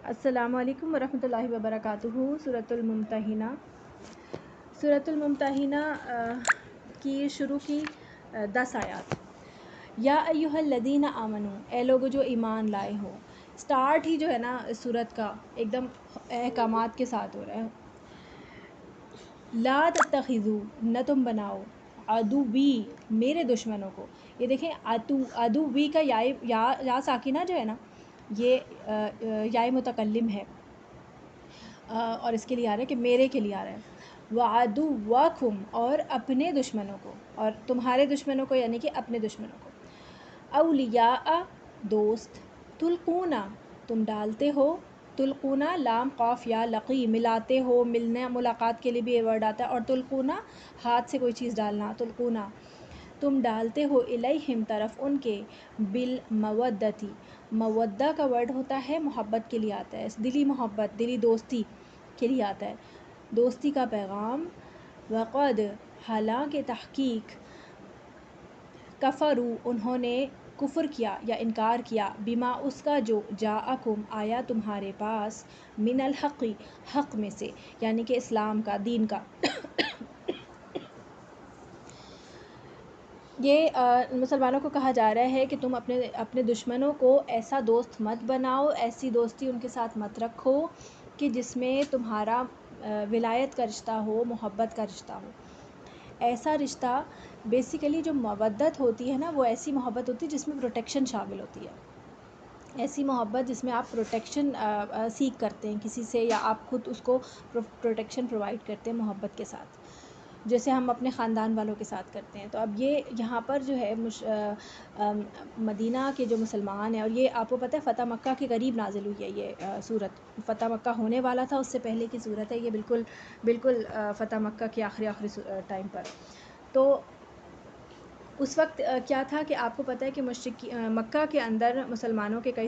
السلام علیکم ورحمۃ اللہ وبرکاتہ۔ سورۃ الممتحنہ، سورۃ الممتحنہ کی شروع کی 10 آیات۔ یا ایھا الذین آمنو، اے لوگو جو ایمان لائے ہو۔ سٹارٹ ہی جو ہے نا اس سورت کا ایک دم احکامات کے ساتھ ہو رہا ہے۔ لا تتخذوا، نہ تم بناؤ، عدوی، میرے دشمنوں کو۔ یہ دیکھیں عدوی کا یا ساکنہ جو ہے نا یہ یا متکلم ہے، اور اس کے لیے آ رہا ہے کہ میرے کے لیے آ رہا ہے۔ وعدوکم، اور اپنے دشمنوں کو، اور تمہارے دشمنوں کو یعنی کہ اپنے دشمنوں کو۔ اولیاء، دوست، تلقونا، تم ڈالتے ہو، تلقونا لام قاف یا لقی، ملاتے ہو، ملنا ملاقات کے لیے بھی یہ ورڈ آتا ہے، اور تلقونا ہاتھ سے کوئی چیز ڈالنا، تلقونا تم ڈالتے ہو، الیہم طرف ان کے، بالمودتی، مودہ کا ورڈ ہوتا ہے محبت کے لیے آتا ہے، دلی محبت، دلی دوستی کے لیے آتا ہے، دوستی کا پیغام۔ وقد، حالانکہ تحقیق، کفروا، انہوں نے کفر کیا یا انکار کیا، بما، اس کا جو، جاءکم، آیا تمہارے پاس، من الحق، حق میں سے، یعنی کہ اسلام کا، دین کا۔ یہ مسلمانوں کو کہا جا رہا ہے کہ تم اپنے دشمنوں کو ایسا دوست مت بناؤ، ایسی دوستی ان کے ساتھ مت رکھو کہ جس میں تمہارا ولایت کا رشتہ ہو، محبت کا رشتہ ہو۔ ایسا رشتہ بیسیکلی جو مودت ہوتی ہے نا، وہ ایسی محبت ہوتی ہے جس میں پروٹیکشن شامل ہوتی ہے، ایسی محبت جس میں آپ پروٹیکشن سیکھ کرتے ہیں کسی سے، یا آپ خود اس کو پروٹیکشن پرووائڈ کرتے ہیں محبت کے ساتھ، جیسے ہم اپنے خاندان والوں کے ساتھ کرتے ہیں۔ تو اب یہ یہاں پر جو ہے مدینہ کے جو مسلمان ہیں، اور یہ آپ کو پتہ ہے فتح مکہ کے قریب نازل ہوئی ہے یہ صورت، فتح مکہ ہونے والا تھا، اس سے پہلے کی صورت ہے یہ، بالکل فتح مکہ کے آخری ٹائم پر۔ تو اس وقت کیا تھا کہ آپ کو پتہ ہے کہ مکہ کے اندر مسلمانوں کے کافی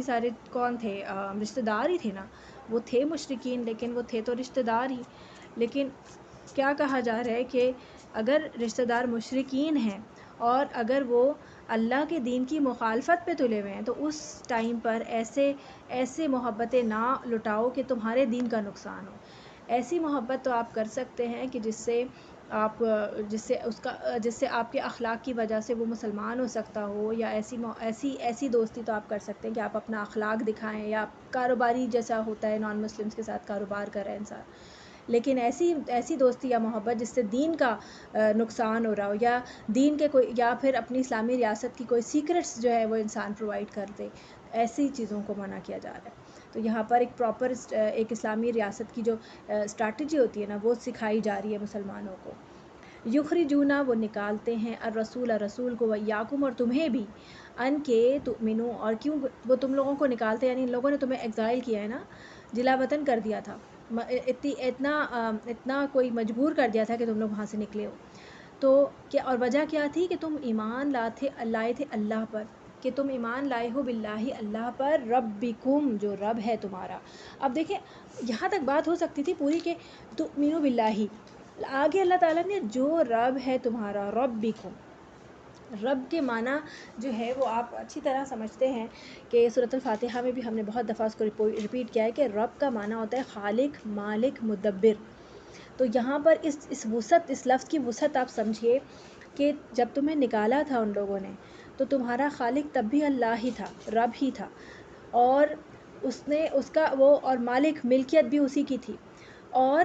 سارے کون تھے، رشتہ دار ہی تھے نا، وہ تھے مشرکین، لیکن وہ تھے تو رشتہ دار ہی۔ لیکن کیا کہا جا رہا ہے کہ اگر رشتہ دار مشرکین ہیں اور اگر وہ اللہ کے دین کی مخالفت پہ تلے ہوئے ہیں، تو اس ٹائم پر ایسے محبتیں نہ لٹاؤ کہ تمہارے دین کا نقصان ہو۔ ایسی محبت تو آپ کر سکتے ہیں کہ جس سے آپ کے اخلاق کی وجہ سے وہ مسلمان ہو سکتا ہو، یا ایسی دوستی تو آپ کر سکتے ہیں کہ آپ اپنا اخلاق دکھائیں، یا کاروباری جیسا ہوتا ہے نان مسلمس کے ساتھ کاروبار کر رہا ہے انسان۔ لیکن ایسی دوستی یا محبت جس سے دین کا نقصان ہو رہا ہو، یا دین کے کوئی، یا پھر اپنی اسلامی ریاست کی کوئی سیکرٹس جو ہے وہ انسان پرووائڈ کر دے، ایسی چیزوں کو منع کیا جا رہا ہے۔ تو یہاں پر ایک پراپر ایک اسلامی ریاست کی جو اسٹریٹجی ہوتی ہے نا، وہ سکھائی جا رہی ہے مسلمانوں کو۔ یخرجونا، وہ نکالتے ہیں، الرسول، رسول کو، وایاکم، اور تمہیں بھی، ان کے تؤمنو، اور کیوں وہ تم لوگوں کو نکالتے ہیں، یعنی ان لوگوں نے تمہیں ایگزائل کیا ہے نا، جلا وطن کر دیا تھا، اتنا کوئی مجبور کر دیا تھا کہ تم لوگ وہاں سے نکلے ہو۔ تو کیا، اور وجہ کیا تھی کہ تم ایمان لائے تھے اللہ پر، کہ تم ایمان لائے ہو باللہ، اللہ پر، ربکم، جو رب ہے تمہارا۔ اب دیکھیں یہاں تک بات ہو سکتی تھی پوری کہ تؤمنو باللہ، آگے اللہ تعالیٰ نے جو رب ہے تمہارا، ربکم، رب کے معنی جو ہے وہ آپ اچھی طرح سمجھتے ہیں کہ سورۃ الفاتحہ میں بھی ہم نے بہت دفعہ اس کو ریپیٹ کیا ہے کہ رب کا معنی ہوتا ہے خالق، مالک، مدبر۔ تو یہاں پر اس وسعت، اس لفظ کی وسعت آپ سمجھیے کہ جب تمہیں نکالا تھا ان لوگوں نے، تو تمہارا خالق تب بھی اللہ ہی تھا، رب ہی تھا، اور اور مالک، ملکیت بھی اسی کی تھی، اور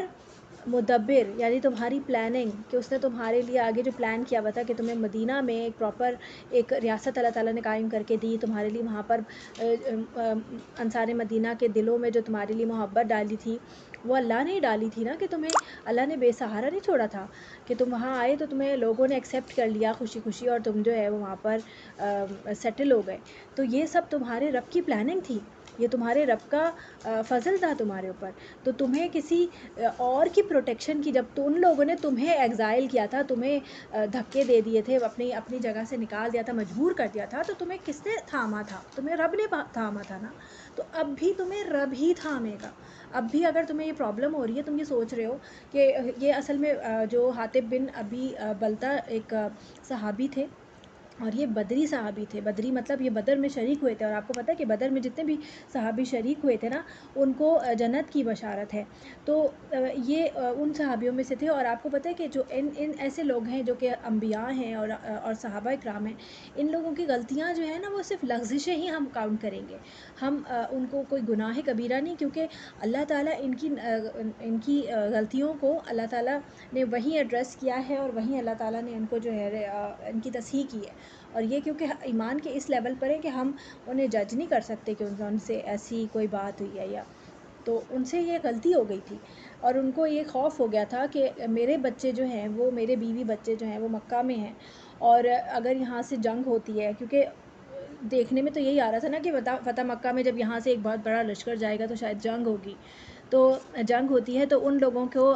مدبر یعنی تمہاری پلاننگ، کہ اس نے تمہارے لیے آگے جو پلان کیا ہوا تھا کہ تمہیں مدینہ میں ایک پراپر ایک ریاست اللہ تعالیٰ نے قائم کر کے دی تمہارے لیے، وہاں پر انصار مدینہ کے دلوں میں جو تمہارے لیے محبت ڈالی تھی، وہ اللہ نے ہی ڈالی تھی نا، کہ تمہیں اللہ نے بے سہارا نہیں چھوڑا تھا، کہ تم وہاں آئے تو تمہیں لوگوں نے ایکسیپٹ کر لیا خوشی خوشی، اور تم جو ہے وہ وہاں پر سیٹل ہو گئے۔ تو یہ سب تمہارے رب کی پلاننگ تھی، یہ تمہارے رب کا فضل تھا تمہارے اوپر۔ تو تمہیں کسی اور کی پروٹیکشن کی، جب تو ان لوگوں نے تمہیں ایگزائل کیا تھا، تمہیں دھکے دے دیے تھے، اپنی جگہ سے نکال دیا تھا، مجبور کر دیا تھا، تو تمہیں کس نے تھاما تھا؟ تمہیں رب نے تھاما تھا نا۔ تو اب بھی تمہیں رب ہی تھامے گا۔ اب بھی اگر تمہیں یہ پرابلم ہو رہی ہے، تم یہ سوچ رہے ہو کہ یہ اصل میں جو حاطب بن ابی بلتہ ایک صحابی تھے، اور یہ بدری صحابی تھے. بدری مطلب یہ بدر میں شریک ہوئے تھے، اور آپ کو پتہ ہے کہ بدر میں جتنے بھی صحابی شریک ہوئے تھے نا ان کو جنت کی بشارت ہے. تو یہ ان صحابیوں میں سے تھے. اور آپ کو پتہ ہے کہ جو ان ایسے لوگ ہیں جو کہ انبیاء ہیں اور صحابہ اکرام ہیں، ان لوگوں کی غلطیاں جو ہیں نا وہ صرف لغزشیں ہی ہم کاؤنٹ کریں گے. ہم ان کو کوئی گناہ کبیرہ نہیں، کیونکہ اللہ تعالیٰ ان کی غلطیوں کو اللہ تعالیٰ نے وہیں ایڈریس کیا ہے، اور وہیں اللہ تعالیٰ نے ان کو جو ہے ان کی تصحیح کی ہے. اور یہ کیونکہ ایمان کے اس لیول پر ہے کہ ہم انہیں جج نہیں کر سکتے کہ ان سے ایسی کوئی بات ہوئی ہے یا تو ان سے یہ غلطی ہو گئی تھی. اور ان کو یہ خوف ہو گیا تھا کہ میرے بچے جو ہیں وہ میرے بیوی بچے جو ہیں وہ مکہ میں ہیں، اور اگر یہاں سے جنگ ہوتی ہے، کیونکہ دیکھنے میں تو یہی آ رہا تھا نا کہ فتح مکہ میں جب یہاں سے ایک بہت بڑا لشکر جائے گا تو شاید جنگ ہوگی. تو جنگ ہوتی ہے تو ان لوگوں کو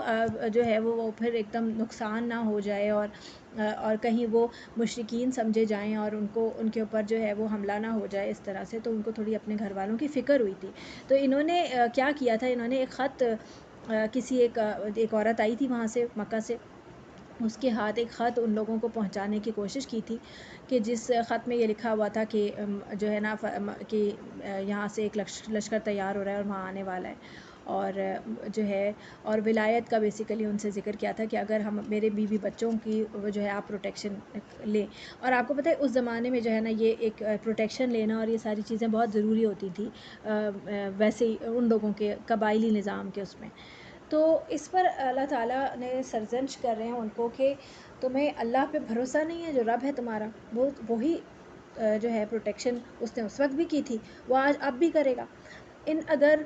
جو ہے وہ پھر ایک دم نقصان نہ ہو جائے، اور کہیں وہ مشرکین سمجھے جائیں اور ان کے اوپر جو ہے وہ حملہ نہ ہو جائے اس طرح سے. تو ان کو تھوڑی اپنے گھر والوں کی فکر ہوئی تھی. تو انہوں نے کیا کیا تھا، انہوں نے ایک خط کسی ایک عورت آئی تھی وہاں سے مکہ سے، اس کے ہاتھ ایک خط ان لوگوں کو پہنچانے کی کوشش کی تھی، کہ جس خط میں یہ لکھا ہوا تھا کہ جو ہے نا کہ یہاں سے ایک لشکر تیار ہو رہا ہے اور وہاں آنے والا ہے، اور جو ہے اور ولایت کا بیسیکلی ان سے ذکر کیا تھا کہ اگر ہم میرے بیوی بچوں کی جو ہے آپ پروٹیکشن لیں. اور آپ کو پتہ ہے اس زمانے میں جو ہے نا یہ ایک پروٹیکشن لینا اور یہ ساری چیزیں بہت ضروری ہوتی تھی ویسے ہی ان لوگوں کے قبائلی نظام کے اس میں. تو اس پر اللہ تعالیٰ نے سرزنش کر رہے ہیں ان کو کہ تمہیں اللہ پہ بھروسہ نہیں ہے، جو رب ہے تمہارا وہی جو ہے پروٹیکشن اس نے اس وقت بھی کی تھی، وہ آج اب بھی کرے گا. ان اگر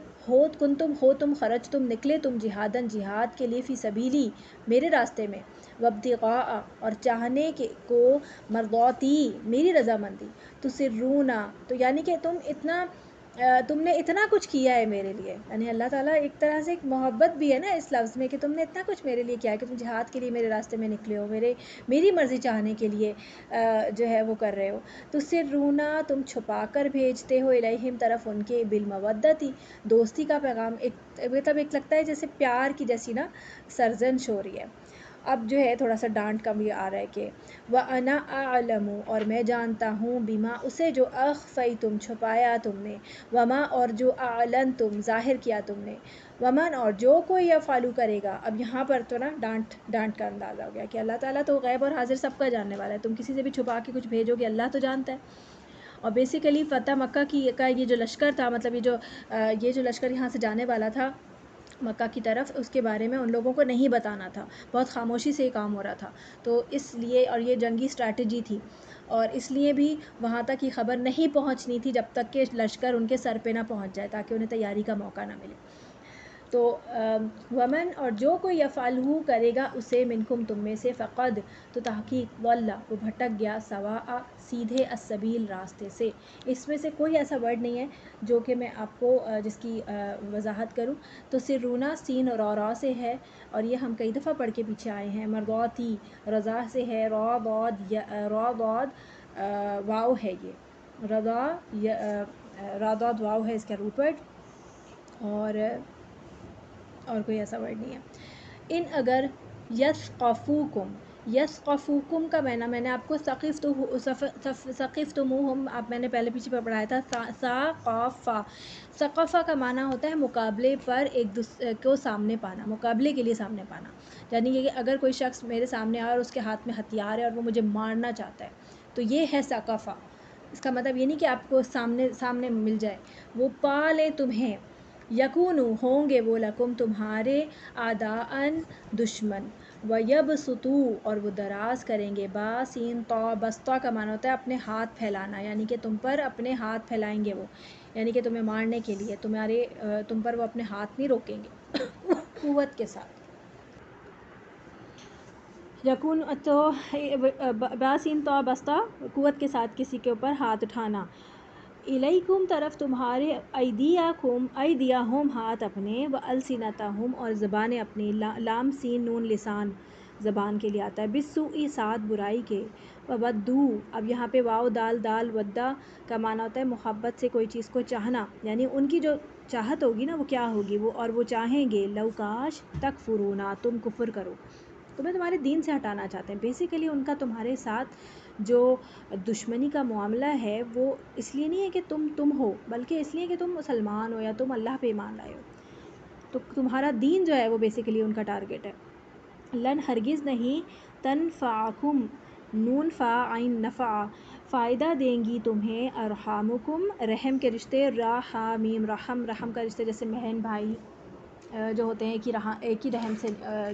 تم خرج تم نکلے تم جہاد کے لیے فی سبیلی میرے راستے میں، وابتغاء اور چاہنے کو مرضاتی میری رضامندی، تسرونا تو یعنی کہ تم نے اتنا کچھ کیا ہے میرے لیے. یعنی اللہ تعالیٰ ایک طرح سے ایک محبت بھی ہے نا اس لفظ میں کہ تم نے اتنا کچھ میرے لیے کیا ہے کہ تم جہاد کے لیے میرے راستے میں نکلے ہو، میری مرضی چاہنے کے لیے جو ہے وہ کر رہے ہو. تسرونا تم چھپا کر بھیجتے ہو، الیہم طرف ان کے، بالمودتی دوستی کا پیغام. مطلب ایک لگتا ہے جیسے پیار کی جیسی نا سرزنش ہو رہی ہے. اب جو ہے تھوڑا سا ڈانٹ کا بھی آ رہا ہے کہ وَأَنَا أَعْلَمُ اور میں جانتا ہوں، بما اسے جو أَخْفَيْتُمْ چھپایا تم نے، وما اور جو أَعْلَنْتُمْ ظاہر کیا تم نے، ومن اور جو کوئی یفعلوا کرے گا. اب یہاں پر تو نا ڈانٹ کا اندازہ ہو گیا کہ اللہ تعالیٰ تو غیب اور حاضر سب کا جاننے والا ہے، تم کسی سے بھی چھپا کے کچھ بھیجو گے اللہ تو جانتا ہے. اور بیسیکلی فتح مکہ کا یہ جو لشکر تھا، مطلب یہ جو لشکر یہاں سے جانے والا تھا مکہ کی طرف، اس کے بارے میں ان لوگوں کو نہیں بتانا تھا، بہت خاموشی سے یہ کام ہو رہا تھا. تو اس لیے، اور یہ جنگی اسٹریٹجی تھی، اور اس لیے بھی وہاں تک یہ خبر نہیں پہنچنی تھی جب تک کہ لشکر ان کے سر پہ نہ پہنچ جائے، تاکہ انہیں تیاری کا موقع نہ ملے. تو ومن اور جو کوئی یفعلہ کرے گا اسے، منکم تم میں سے، فقد تو تحقیق، ضل وہ بھٹک گیا، سواء سیدھے، السبیل راستے سے. اس میں سے کوئی ایسا ورڈ نہیں ہے جو کہ میں آپ کو جس کی وضاحت کروں. تو سرونا سین اور را سے ہے، اور یہ ہم کئی دفعہ پڑھ کے پیچھے آئے ہیں. مرضاتی رضا سے ہے، را ضاد واو ہے، یہ رضا را ضاد واو ہے اس کا روٹ ورڈ، اور کوئی ایسا ورڈ نہیں ہے. ان اگر یثقفوکم کا میں نے آپ کو ثقفتموہم آپ میں نے پہلے پیچھے پڑھایا تھا. ثقافہ کا معنی ہوتا ہے مقابلے پر ایک دوسرے کو سامنے پانا، مقابلے کے لیے سامنے پانا. یعنی کہ اگر کوئی شخص میرے سامنے آئے اور اس کے ہاتھ میں ہتھیار ہے اور وہ مجھے مارنا چاہتا ہے، تو یہ ہے ثقافہ. اس کا مطلب یہ نہیں کہ آپ کو سامنے مل جائے، وہ پالے تمہیں. یکونو ہوں گے وہ، لکم تمہارے، اعداءً دشمن، ویبسطوا اور وہ دراز کریں گے، باسین طا بسطہ کا معنی ہوتا ہے اپنے ہاتھ پھیلانا، یعنی کہ تم پر اپنے ہاتھ پھیلائیں گے وہ، یعنی کہ تمہیں مارنے کے لیے تم پر وہ اپنے ہاتھ نہیں روکیں گے قوت کے ساتھ. یکون تو باسین طا بسطہ قوت کے ساتھ کسی کے اوپر ہاتھ اٹھانا. الیکم طرف تمہارے، ایدیہم ہاتھ اپنے، والسنتہم اور زبانیں اپنی، لام سین نون لسان زبان کے لیے آتا ہے، بالسوء ساتھ برائی کے، وودوا اب یہاں پہ واو دال ودا کا معنی ہوتا ہے محبت سے کوئی چیز کو چاہنا، یعنی ان کی جو چاہت ہوگی نا وہ کیا ہوگی، وہ چاہیں گے، لو کاش تکفرونا تم کفر کرو، تمہیں تمہارے دین سے ہٹانا چاہتے ہیں. بیسیکلی ان کا تمہارے ساتھ جو دشمنی کا معاملہ ہے وہ اس لیے نہیں ہے کہ تم ہو، بلکہ اس لیے کہ تم مسلمان ہو یا تم اللہ پہ ایمان لائے ہو، تو تمہارا دین جو ہے وہ بیسیکلی ان کا ٹارگٹ ہے۔ لن ہرگز نہیں، تنفعکم نون فا عین نفع، فائدہ دیں گی تمہیں، ارحامکم رحم کے رشتے، رحامیم رحم کا رشتے جیسے بہن بھائی جو ہوتے ہیں ایک ہی رحم سے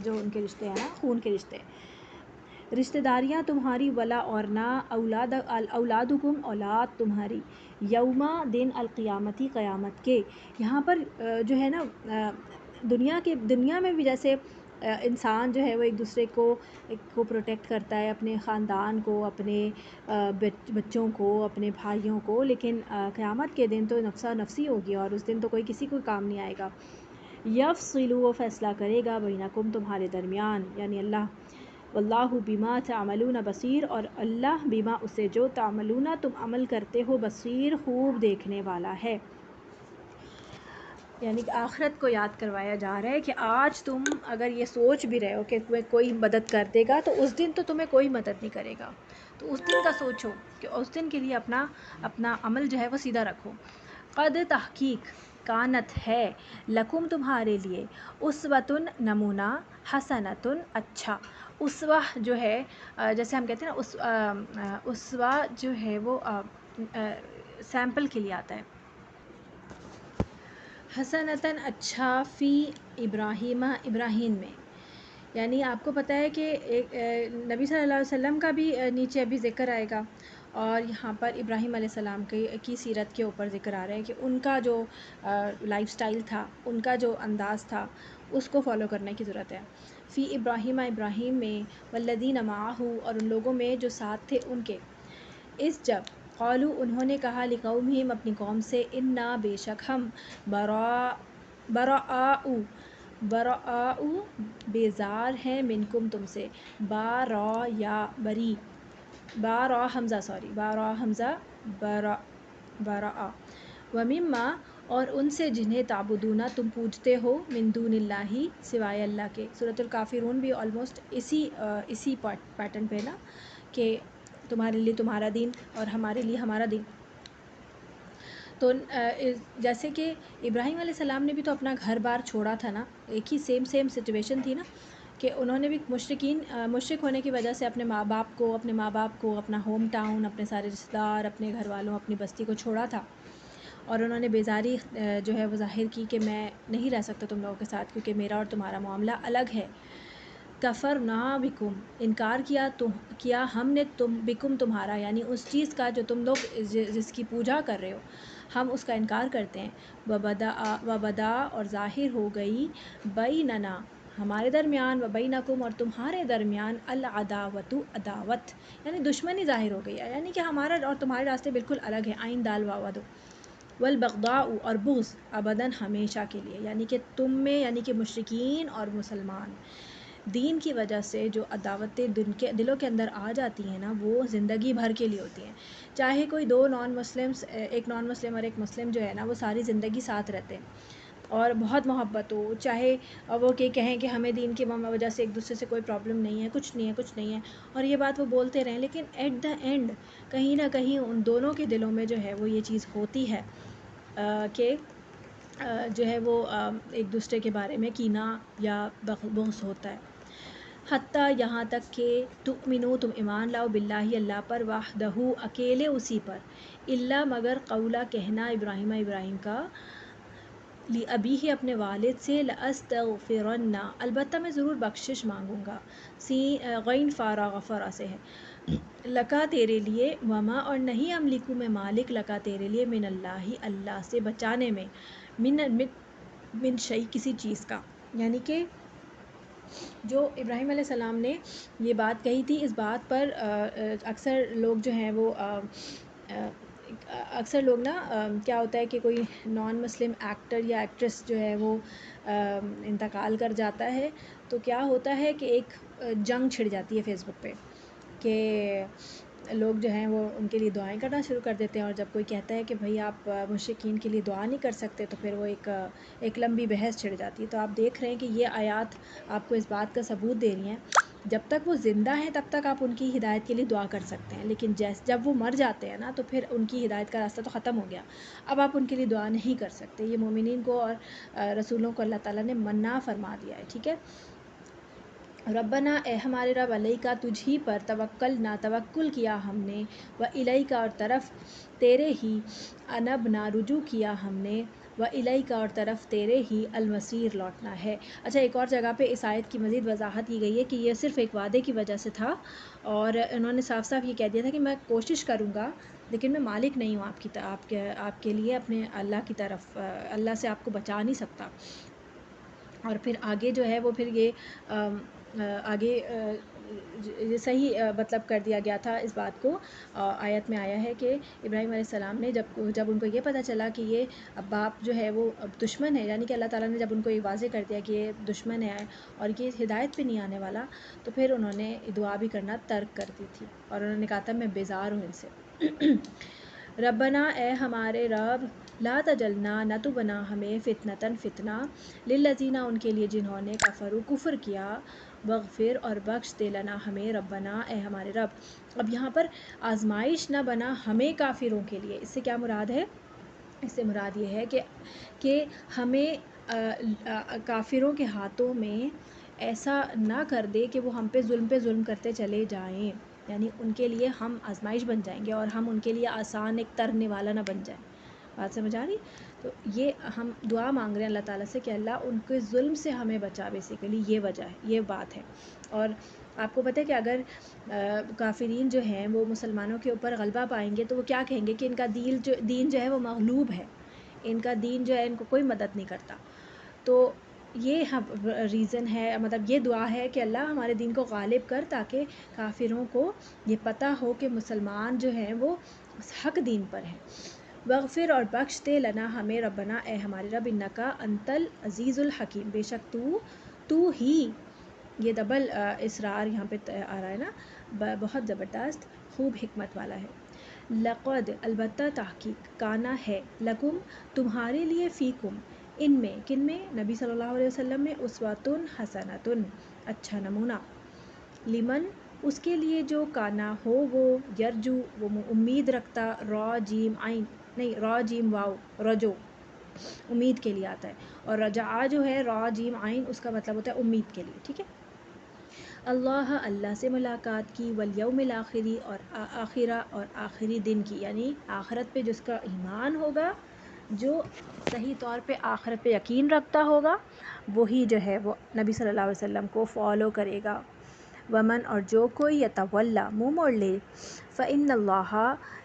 جو ان کے رشتے ہیں نا، خون کے رشتے، رشتہ داریاں تمہاری، ولا اور نہ اولادکم اولاد تمہاری، یوما دن القیامتی قیامت کے۔ یہاں پر جو ہے نا دنیا میں بھی جیسے انسان جو ہے وہ ایک دوسرے کو پروٹیکٹ کرتا ہے، اپنے خاندان کو، اپنے بچوں کو، اپنے بھائیوں کو، لیکن قیامت کے دن تو نفسا نفسی ہوگی اور اس دن تو کوئی کسی کو کام نہیں آئے گا۔ یفصل، وہ فیصلہ کرے گا، بینکم تمہارے درمیان، یعنی اللہ، واللہ بما تعملون بصیر، اور اللہ بما اسے جو تعملون تم عمل کرتے ہو، بصیر خوب دیکھنے والا ہے۔ یعنی کہ آخرت کو یاد کروایا جا رہا ہے کہ آج تم اگر یہ سوچ بھی رہے ہو کہ تمہیں کوئی مدد کر دے گا، تو اس دن تو تمہیں کوئی مدد نہیں کرے گا، تو اس دن کا سوچو کہ اس دن کے لیے اپنا عمل جو ہے وہ سیدھا رکھو۔ قد تحقیق کانت ہے، لکم تمہارے لیے، اسوۃ نمونہ، حسنۃ اچھا، اسوہ جو ہے جیسے ہم کہتے ہیں نا اسوہ جو ہے وہ سیمپل کے لیے آتا ہے، حسنتاً اچھا، فی ابراہیم میں، یعنی آپ کو پتہ ہے کہ نبی صلی اللہ علیہ وسلم کا بھی نیچے ابھی ذکر آئے گا، اور یہاں پر ابراہیم علیہ السلام کی سیرت کے اوپر ذکر آ رہا ہے کہ ان کا جو لائف سٹائل تھا، ان کا جو انداز تھا، اس کو فالو کرنے کی ضرورت ہے۔ فی ابراہیم میں، والذین معہ، اور ان لوگوں میں جو ساتھ تھے ان کے، اس جب قالو انہوں نے کہا، لقومہم اپنی قوم سے، انا بے شک ہم، براء بیزار ہیں، منکم تم سے، با یا بری، با حمزہ براء، ومما، اور ان سے جنہیں تعبدون تم پوجتے ہو، من دون اللہ سوائے اللہ کے۔ سورۃ الکافرون بھی آلموسٹ اسی پیٹرن پہ نا، کہ تمہارے لیے تمہارا دین اور ہمارے لیے ہمارا دین۔ تو جیسے کہ ابراہیم علیہ السلام نے بھی تو اپنا گھر بار چھوڑا تھا نا، ایک ہی سیم سچویشن تھی نا، کہ انہوں نے بھی مشرک ہونے کی وجہ سے اپنے ماں باپ کو، اپنا ہوم ٹاؤن، اپنے سارے رشتہ دار، اپنے گھر والوں، اپنی بستی کو چھوڑا تھا، اور انہوں نے بیزاری جو ہے وہ ظاہر کی کہ میں نہیں رہ سکتا تم لوگوں کے ساتھ، کیونکہ میرا اور تمہارا معاملہ الگ ہے۔ کفرنا بکم، انکار کیا ہم نے بکم تمہارا، یعنی اس چیز کا جو تم لوگ جس کی پوجا کر رہے ہو، ہم اس کا انکار کرتے ہیں۔ وبدا، اور ظاہر ہو گئی، بیننا ہمارے درمیان، وبینکم اور تمہارے درمیان، العداوت عداوت، یعنی دشمنی ظاہر ہو گئی ہے، یعنی کہ ہمارا اور تمہارے راستے بالکل الگ ہیں، عین دال واو دو، والبغضاء اور بغض، ابداً ہمیشہ کے لیے، یعنی کہ تم میں، یعنی کہ مشرکین اور مسلمان، دین کی وجہ سے جو عداوتیں دلوں کے اندر آ جاتی ہیں نا، وہ زندگی بھر کے لیے ہوتی ہیں، چاہے کوئی دو نان مسلمس، ایک نان مسلم اور ایک مسلم جو ہے نا، وہ ساری زندگی ساتھ رہتے ہیں اور بہت محبت ہو، چاہے وہ کہیں کہ ہمیں دین کی وجہ سے ایک دوسرے سے کوئی پرابلم نہیں ہے، کچھ نہیں ہے، اور یہ بات وہ بولتے رہیں، لیکن ایٹ دا اینڈ کہیں نہ کہیں ان دونوں کے دلوں میں جو ہے وہ یہ چیز ہوتی ہے کہ جو ہے وہ ایک دوسرے کے بارے میں کینہ یا بغض ہوتا ہے۔ حتیٰ یہاں تک کہ تؤمنو تم ایمان لاؤ، باللہ اللہ پر، وحدہ اکیلے اسی پر، الا مگر قولا کہنا، ابراہیم کا، ابھی اپنے والد سے، لأستغفرن البتہ میں ضرور بخشش مانگوں گا، غین فارا غفرا سے ہے، لکا تیرے لیے، وما اور نہیں املکو میں مالک، لکا تیرے لیے، من اللہ سے بچانے میں، من شیء کسی چیز کا، یعنی کہ جو ابراہیم علیہ السلام نے یہ بات کہی تھی، اس بات پر اکثر لوگ جو ہیں وہ اکثر لوگ نا کیا ہوتا ہے کہ کوئی نان مسلم ایکٹر یا ایکٹریس جو ہے وہ انتقال کر جاتا ہے، تو کیا ہوتا ہے کہ ایک جنگ چھڑ جاتی ہے فیس بک پہ، کہ لوگ جو ہیں وہ ان کے لیے دعائیں کرنا شروع کر دیتے ہیں، اور جب کوئی کہتا ہے کہ بھئی آپ مشرکین کے لیے دعا نہیں کر سکتے، تو پھر وہ ایک لمبی بحث چھڑ جاتی ہے۔ تو آپ دیکھ رہے ہیں کہ یہ آیات آپ کو اس بات کا ثبوت دے رہی ہیں جب تک وہ زندہ ہیں تب تک آپ ان کی ہدایت کے لیے دعا کر سکتے ہیں، لیکن جب وہ مر جاتے ہیں نا تو پھر ان کی ہدایت کا راستہ تو ختم ہو گیا، اب آپ ان کے لیے دعا نہیں کر سکتے۔ یہ مومنین کو اور رسولوں کو اللہ تعالیٰ نے منع فرما دیا ہے، ٹھیک ہے۔ ربنا اے ہمارے رب علیکا تجھ ہی پر توکلنا توکل کیا ہم نے، و الیکا اور طرف تیرے ہی انبنا رجوع کیا ہم نے، و الیکا اور طرف تیرے ہی المصیر لوٹنا ہے۔ اچھا، ایک اور جگہ پہ اس آیت کی مزید وضاحت کی گئی ہے کہ یہ صرف ایک وعدے کی وجہ سے تھا، اور انہوں نے صاف صاف یہ کہہ دیا تھا کہ میں کوشش کروں گا لیکن میں مالک نہیں ہوں آپ کے لیے، اپنے اللہ کی طرف، اللہ سے آپ کو بچا نہیں سکتا۔ اور پھر آگے جو ہے وہ پھر یہ آگے یہ صحیح مطلب کر دیا گیا تھا اس بات کو، آیت میں آیا ہے کہ ابراہیم علیہ السلام نے جب ان کو یہ پتہ چلا کہ یہ باپ جو ہے وہ اب دشمن ہے، یعنی کہ اللہ تعالیٰ نے جب ان کو یہ واضح کر دیا کہ یہ دشمن ہے اور یہ ہدایت پہ نہیں آنے والا، تو پھر انہوں نے دعا بھی کرنا ترک کر دی تھی، اور انہوں نے کہا تھا میں بیزار ہوں ان سے۔ ربنا اے ہمارے رب، لا تجلنا نہ تو بنا ہمیں فتنتاً فتنہ، للذین ان کے لیے جنہوں نے کفروا کفر کیا، وغفر اور بخش دے لنا ہمیں ربنا اے ہمارے رب۔ اب یہاں پر آزمائش نہ بنا ہمیں کافروں کے لیے، اس سے کیا مراد ہے؟ اس سے مراد یہ ہے کہ ہمیں کافروں کے ہاتھوں میں ایسا نہ کر دے کہ وہ ہم پہ ظلم کرتے چلے جائیں، یعنی ان کے لیے ہم آزمائش بن جائیں گے اور ہم ان کے لیے آسان ایک ترنے والا نہ بن جائیں۔ بات سمجھ آ رہی؟ تو یہ ہم دعا مانگ رہے ہیں اللہ تعالیٰ سے کہ اللہ ان کے ظلم سے ہمیں بچا، بیسیکلی یہ وجہ ہے، یہ بات ہے۔ اور آپ کو پتہ ہے کہ اگر کافرین جو ہیں وہ مسلمانوں کے اوپر غلبہ پائیں گے تو وہ کیا کہیں گے کہ ان کا دین جو ہے وہ مغلوب ہے، ان کا دین جو ہے ان کو کوئی مدد نہیں کرتا۔ تو یہ ریزن ہے، مطلب یہ دعا ہے کہ اللہ ہمارے دین کو غالب کر، تاکہ کافروں کو یہ پتہ ہو کہ مسلمان جو ہیں وہ حق دین پر ہیں۔ وغفر اور بخش دے لنا ہمیں ربنا اے ہمارے رب، انکا انت العزیز الحکیم، بے شک تو ہی، یہ ڈبل اصرار یہاں پہ آ رہا ہے نا، بہت زبردست خوب حکمت والا ہے۔ لقد البتہ تحقیق، کانا ہے، لکم تمہارے لیے، فیکم ان میں، کن میں؟ نبی صلی اللہ علیہ وسلم میں، اسوۃ حسنۃ اچھا نمونہ، لمن اس کے لیے جو کانا ہو وہ، یرجو وہ امید رکھتا، را جیم عین نہیں، را جیم واو، رجو امید کے لیے آتا ہے، اور رجع جو ہے را جیم عین اس کا مطلب ہوتا ہے امید کے لیے، ٹھیک ہے۔ اللہ سے ملاقات کی، والیوم الآخری اور آخرہ اور آخری دن کی، یعنی آخرت پہ جس کا ایمان ہوگا، جو صحیح طور پہ آخرت پہ یقین رکھتا ہوگا، وہی جو ہے وہ نبی صلی اللہ علیہ وسلم کو فالو کرے گا۔ ومن اور جو کوئی یتولا منہ موڑ لے، فإن اللہ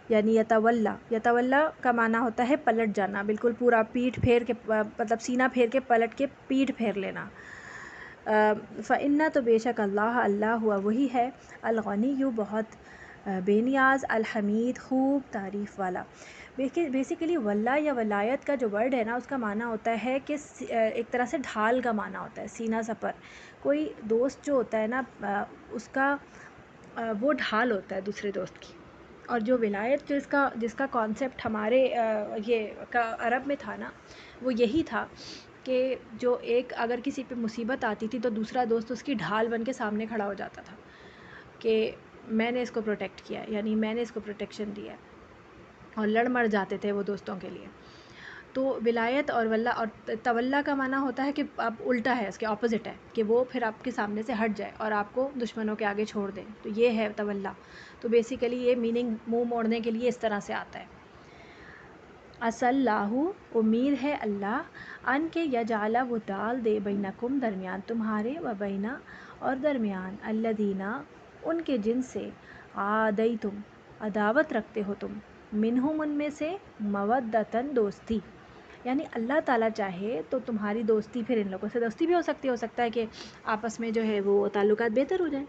یعنی یتولا کا معنی ہوتا ہے پلٹ جانا، بالکل پورا پیٹھ پھیر کے، مطلب سینہ پھیر کے پلٹ کے پیٹھ پھیر لینا۔ فإن تو بے شک اللہ ہوا وہی ہے، الغنی بہت بے نیاز، الحمید خوب تعریف والا۔ بیسیکلی واللہ یا ولایت کا جو ورڈ ہے نا، اس کا معنی ہوتا ہے کہ ایک طرح سے ڈھال کا معنی ہوتا ہے، سینہ سپر۔ کوئی دوست جو ہوتا ہے نا، اس کا وہ ڈھال ہوتا ہے دوسرے دوست کی، اور جو ولایت جس کا کانسیپٹ ہمارے یہ عرب میں تھا نا، وہ یہی تھا کہ جو ایک اگر کسی پہ مصیبت آتی تھی تو دوسرا دوست اس کی ڈھال بن کے سامنے کھڑا ہو جاتا تھا کہ میں نے اس کو پروٹیکٹ کیا، یعنی میں نے اس کو پروٹیکشن دیا، اور لڑ مر جاتے تھے وہ دوستوں کے لیے۔ تو ولایت اور واللہ اور تولا کا معنی ہوتا ہے کہ اب الٹا ہے، اس کے اپوزٹ ہے، کہ وہ پھر آپ کے سامنے سے ہٹ جائے اور آپ کو دشمنوں کے آگے چھوڑ دے، تو یہ ہے تولا۔ تو بیسیکلی یہ میننگ منہ موڑنے کے لیے اس طرح سے آتا ہے۔ عسى اللہ امید ہے اللہ، ان کے یجعل وہ ڈال دے، بینکم درمیان تمہارے، و بینا اور درمیان، الذین ان کے جن سے، عادیتم عداوت رکھتے ہو تم، منہم ان میں سے، مودۃً دوستی، یعنی اللہ تعالیٰ چاہے تو تمہاری دوستی، پھر ان لوگوں سے دوستی بھی ہو سکتا ہے کہ آپس میں جو ہے وہ تعلقات بہتر ہو جائیں۔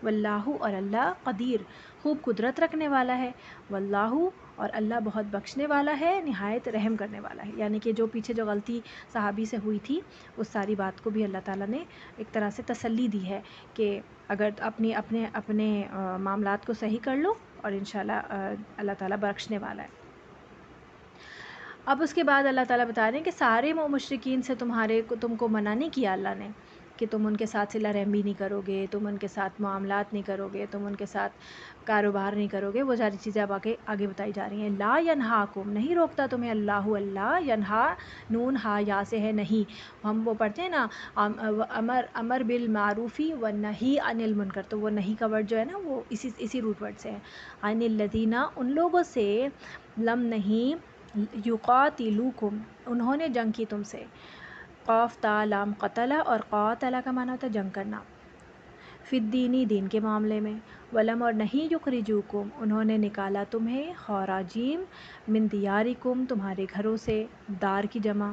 واللہ اور اللہ، قدیر خوب قدرت رکھنے والا ہے، واللہ اور اللہ بہت بخشنے والا ہے، نہایت رحم کرنے والا ہے، یعنی کہ جو پیچھے جو غلطی صحابی سے ہوئی تھی اس ساری بات کو بھی اللہ تعالیٰ نے ایک طرح سے تسلی دی ہے کہ اگر اپنے معاملات کو صحیح کر لو، اور انشاءاللہ اللہ تعالیٰ بخشنے والا ہے۔ اب اس کے بعد اللہ تعالیٰ بتا رہے ہیں کہ سارے مشرکین سے تم کو منع نہیں کیا اللہ نے کہ تم ان کے ساتھ صلہ رحمی نہیں کرو گے، تم ان کے ساتھ معاملات نہیں کرو گے، تم ان کے ساتھ کاروبار نہیں کرو گے، وہ ساری چیزیں اب آگے بتائی جا رہی ہیں۔ لا ینہاکم، نہیں روکتا تمہیں اللہ، ینہا نون ہا یا سے ہے نہیں، ہم وہ پڑھتے ہیں نا امر بالمعروفی و نہی عن المنکر، تو وہ نہیں کا ورڈ جو ہے نا وہ اسی روٹ ورڈ سے ہے۔ عن الذین، ان لوگوں سے، لم نہیں، یقاتلوکم، انہوں نے جنگ کی تم سے، قاف تا لام قتل، اور قاتل کا معنی ہوتا ہے جنگ کرنا، فی الدینی، دین کے معاملے میں، ولم، اور نہیں، یخرجوکم، انہوں نے نکالا تمہیں، خراجیم، من دیارکم، تمہارے گھروں سے، دار کی جمع،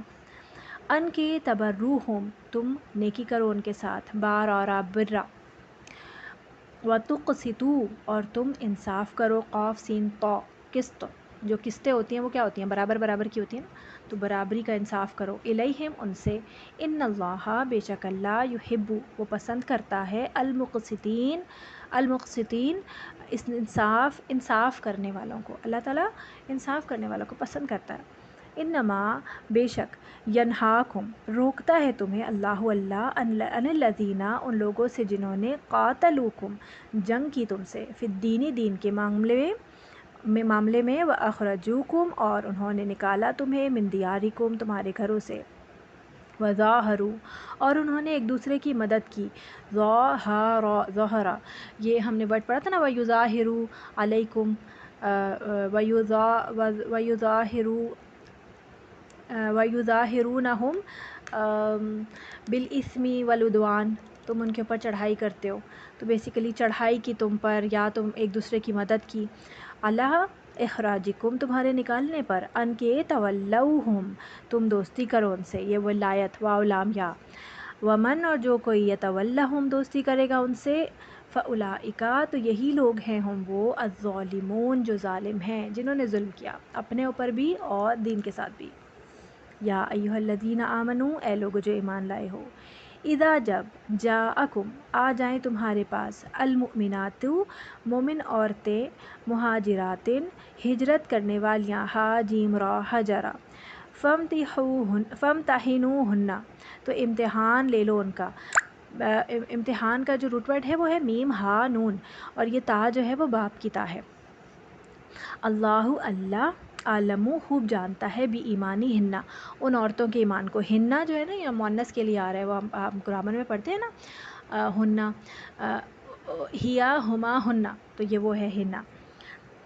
ان کے تبروہم، تم نیکی کرو ان کے ساتھ، بار اور برا، وتقسطوا، اور تم انصاف کرو، قاف سین طا، قسط، جو قسطیں ہوتی ہیں وہ کیا ہوتی ہیں؟ برابر برابر کی ہوتی ہیں نا، تو برابری کا انصاف کرو، الیہم، ان سے، ان اللہ، بے شک اللہ، یحب، وہ پسند کرتا ہے، المقسطین، المقسطین، انصاف کرنے والوں کو، اللہ تعالیٰ انصاف کرنے والوں کو پسند کرتا ہے۔ انما، بے شک، ینہاکم، روکتا ہے تمہیں اللہ ان الذین، ان لوگوں سے جنہوں نے قاتلوکم، جنگ کی تم سے، فی الدین، دین کے معاملے میں، واخرجوکم، اور انہوں نے نکالا تمہیں، من دیارکم، تمہارے گھروں سے، وظاہروا، اور انہوں نے ایک دوسرے کی مدد کی، ظاہرا، یہ ہم نے ورڈ پڑھا تھا نا، وَيُظَاهِرُوا عَلَيْكُمْ، وَيُظَاهِرُونَهُمْ بِالْإِثْمِ وَالْعُدْوَانِ، تم ان کے اوپر چڑھائی کرتے ہو، تو بیسیکلی چڑھائی کی تم پر، یا تم ایک دوسرے کی مدد کی، اللہ اخراجکم، تمہارے نکالنے پر، ان کے تولوہم، تم دوستی کرو ان سے، یہ ولایت، واو لام یا، ومن، اور جو کوئی، یتولہم، دوستی کرے گا ان سے، فاولئک، تو یہی لوگ ہیں، ہم وہ، الظالمون، جو ظالم ہیں، جنہوں نے ظلم کیا اپنے اوپر بھی اور دین کے ساتھ بھی۔ یا ایھا الذین آمنو، اے لوگو جو ایمان لائے ہو، اذا، جب، جاءکم، آ جائیں تمہارے پاس، المؤمنات، مومن عورتیں، مہاجرات، ہجرت کرنے والیاں، جیم را ہجرا، فامتحنوہن، تو امتحان لے لو ان کا، امتحان کا جو روٹ ورڈ ہے وہ ہے میم ہا نون، اور یہ تا جو ہے وہ باپ کی تا ہے۔ اللہ، اللہ، عالم، خوب جانتا ہے، بھی ایمانی ہننا، ان عورتوں کے ایمان کو، ہننا جو ہے نا یہ مؤنث کے لیے آ رہا ہے، وہ ہم گرامر میں پڑھتے ہیں نا، ہننا، ہیا، ہما، ہننا، تو یہ وہ ہے ہننا،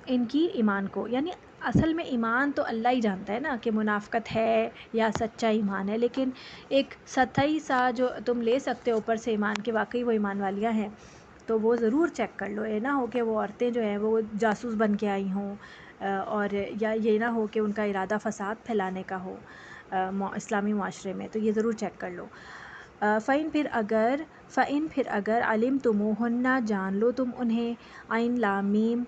ان کی ایمان کو، یعنی اصل میں ایمان تو اللہ ہی جانتا ہے نا کہ منافقت ہے یا سچا ایمان ہے، لیکن ایک سطحی سا جو تم لے سکتے ہو اوپر سے ایمان کے، واقعی وہ ایمان والیاں ہیں، تو وہ ضرور چیک کر لو، یہ نہ ہو کہ وہ عورتیں جو ہیں وہ جاسوس بن کے آئی ہوں، اور یا یہ نہ ہو کہ ان کا ارادہ فساد پھیلانے کا ہو اسلامی معاشرے میں، تو یہ ضرور چیک کر لو۔ فَإِن، پھر اگر علمتموہن، جان لو تم انہیں، عین لام میم،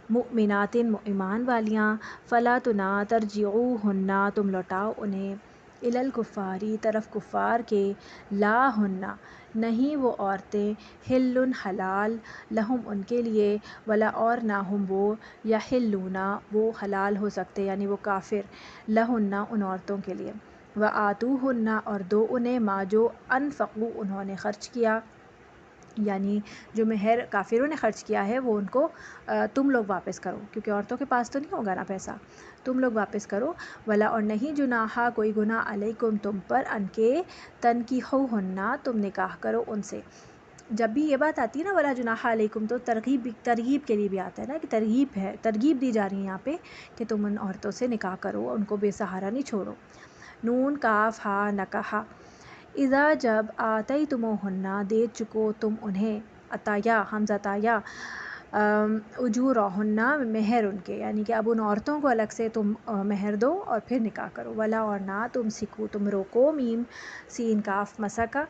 مؤمنات، ایمان والیاں، فلا تنا ترجعوہن، تم لوٹاؤ انہیں، الی الکفار، طرف کفار کے، لا ہن، نہیں وہ عورتیں، حل، حلال، لہم، ان کے لیے، ولا، اور نہ ہم وہ، یحلون، وہ حلال ہو سکتے، یعنی وہ کافر، لہن، ان عورتوں کے لیے، وآتوہن، اور دو انہیں، ما، جو، انفقوا، انہوں نے خرچ کیا، یعنی جو مہر کافروں نے خرچ کیا ہے وہ ان کو تم لوگ واپس کرو، کیونکہ عورتوں کے پاس تو نہیں ہوگا نا پیسہ، تم لوگ واپس کرو، ولا، اور نہیں، جناح، کوئی گناہ، علیکم، تم پر، ان کے، تنکیحوہن، تم نکاح کرو ان سے، جب بھی یہ بات آتی ہے نا ولا جناح علیکم، تو ترغیب کے لیے بھی آتا ہے نا، کہ ترغیب دی جا رہی ہے یہاں پہ کہ تم ان عورتوں سے نکاح کرو، ان کو بے سہارا نہیں چھوڑو۔ نون، کاف، ہا، نکاح، اذا، جب، آتیتموہن، دے چکو تم انہیں، عطایا، حمزہ تایا، اجورہن، مہر ان کے، یعنی کہ اب ان عورتوں کو الگ سے تم مہر دو اور پھر نکاح کرو، ولا، اور نہ، تم سکھو، تم روکو، میم، سین، کاف، مسکا،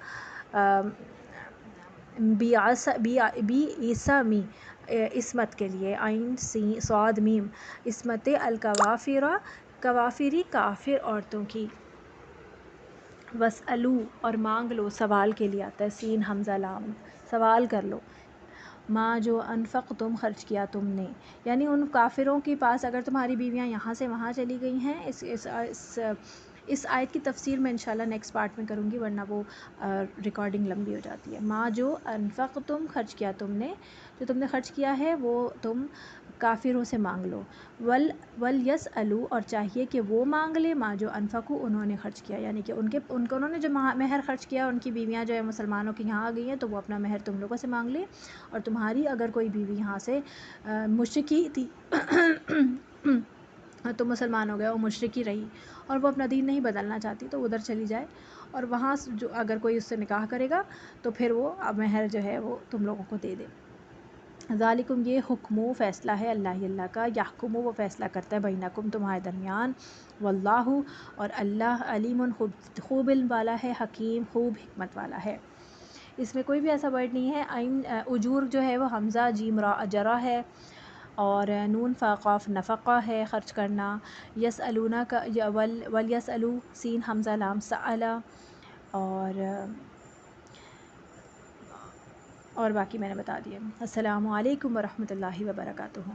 بیعصمی، عصمت کے لیے، عین، صاد، میم، عصمت، الکوافر، کوافری، کافر عورتوں کی، وسألو، اور مانگ لو، سوال کے لیے آتا ہے، سین، حمزہ، لام، سوال کر لو، ما، جو، انفقتم، خرچ کیا تم نے، یعنی ان کافروں کے پاس اگر تمہاری بیویاں یہاں سے وہاں چلی گئی ہیں اس آیت کی تفسیر میں انشاءاللہ نیکسٹ پارٹ میں کروں گی، ورنہ وہ ریکارڈنگ لمبی ہو جاتی ہے۔ ما جو انفقتم خرچ کیا تم نے، جو تم نے خرچ کیا ہے وہ تم کافروں سے مانگ لو، ولیسألوا اور چاہیے کہ وہ مانگ لے ما جو انفقوا انہوں نے خرچ کیا، یعنی کہ انہوں نے جو مہر خرچ کیا، ان کی بیویاں جو ہے مسلمانوں کے یہاں آ گئی ہیں تو وہ اپنا مہر تم لوگوں سے مانگ لے، اور تمہاری اگر کوئی بیوی یہاں سے مشرکی تھی تو مسلمان ہو گیا، وہ مشرکی رہی اور وہ اپنا دین نہیں بدلنا چاہتی تو ادھر چلی جائے، اور وہاں جو اگر کوئی اس سے نکاح کرے گا تو پھر وہ مہر جو ہے وہ تم لوگوں کو دے دے۔ ذالکم یہ حکم و فیصلہ ہے اللہ کا، یحکم وہ فیصلہ کرتا ہے بینکم تمہارے درمیان، واللہ اور اللہ علیم خوب علم والا ہے، حکیم خوب حکمت والا ہے۔ اس میں کوئی بھی ایسا ورڈ نہیں ہے، عین اجور جو ہے وہ حمزہ جیم را جرا ہے، اور نون فا قاف نفقہ ہے خرچ کرنا، یسألونا کا ولیسألو سین حمزہ لام سألا، اور باقی میں نے بتا دیا۔ السلام علیکم ورحمۃ اللہ وبرکاتہ۔